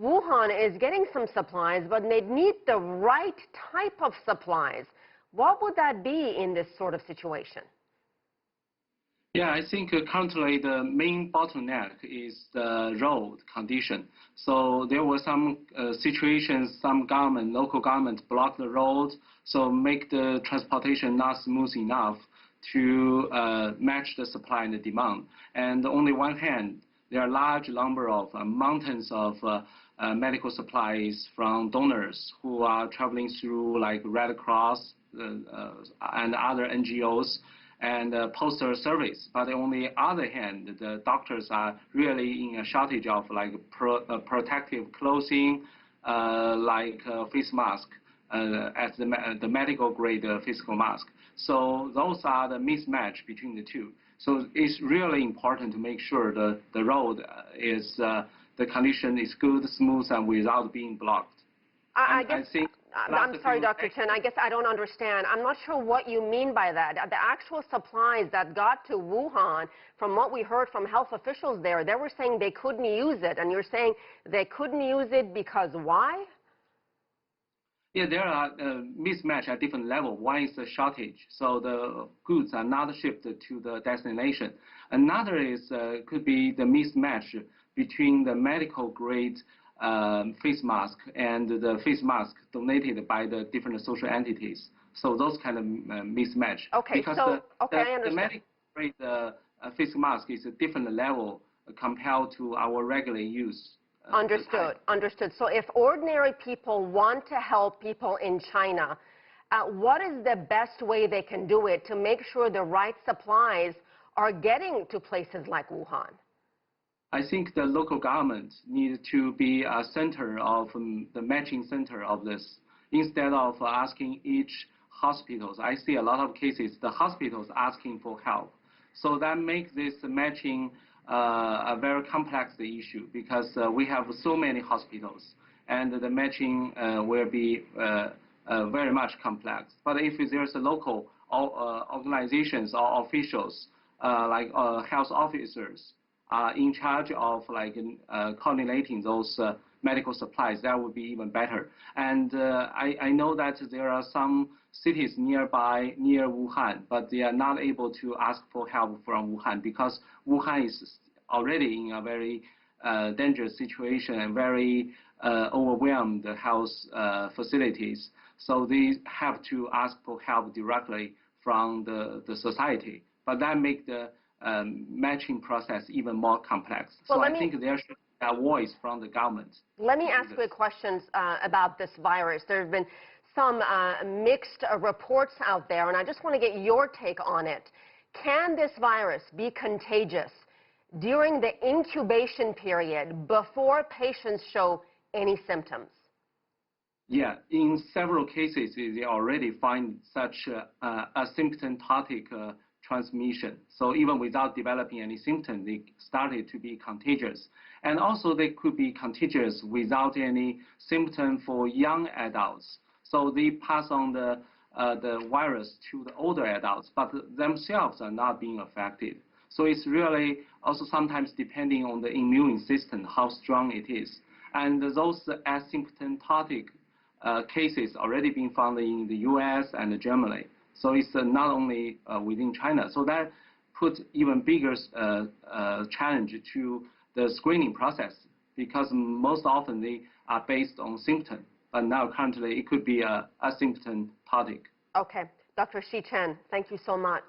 Wuhan is getting some supplies, but they need the right type of supplies. What would that be in this sort of situation? Yeah, I think currently the main bottleneck is the road condition. So there were some situations, some government, local government block the road, so make the transportation not smooth enough to match the supply and the demand. And on the one hand, there are large number of mountains of medical supplies from donors who are traveling through like Red Cross and other NGOs and postal service. But on the other hand, the doctors are really in a shortage of like protective clothing, like face mask, as the medical grade physical mask. So those are the mismatch between the two. So it's really important to make sure the road is, the condition is good, smooth, and without being blocked. I think I'm sorry, Dr. Chen, I guess I don't understand. I'm not sure what you mean by that. The actual supplies that got to Wuhan, from what we heard from health officials there, they were saying they couldn't use it. And you're saying they couldn't use it because why? Yeah, there are mismatch at different level. One is the shortage, so the goods are not shipped to the destination. Another is could be the mismatch between the medical grade face mask and the face mask donated by the different social entities. So those kind of mismatch. Okay, because so I understand. The medical grade face mask is a different level compared to our regular use. Understood. So if ordinary people want to help people in China, what is the best way they can do it to make sure the right supplies are getting to places like Wuhan? I think the local government needs to be a center of the matching center of this. Instead of asking each hospitals, I see a lot of cases, the hospitals asking for help. So that makes this matching a very complex issue because we have so many hospitals and the matching will be very much complex. But if there's a local organizations or officials like health officers in charge of like coordinating those medical supplies, that would be even better. And I know that there are some cities nearby, near Wuhan, but they are not able to ask for help from Wuhan because Wuhan is already in a very dangerous situation and very overwhelmed health facilities. So they have to ask for help directly from the society. But that makes the matching process even more complex. Well, so I think there should be a voice from the government. Let me ask you a question about this virus. There have been some mixed reports out there, and I just want to get your take on it. Can this virus be contagious during the incubation period before patients show any symptoms? Yeah, in several cases, they already find such asymptomatic transmission. So even without developing any symptoms, they started to be contagious. And also they could be contagious without any symptom for young adults. So they pass on the virus to the older adults, but themselves are not being affected. So it's really also sometimes depending on the immune system, how strong it is. And those asymptomatic cases already being found in the US and Germany. So it's not only within China. So that puts even bigger challenge to the screening process because most often they are based on symptoms. But now currently it could be asymptomatic. Okay. Dr. Xi Chen, thank you so much.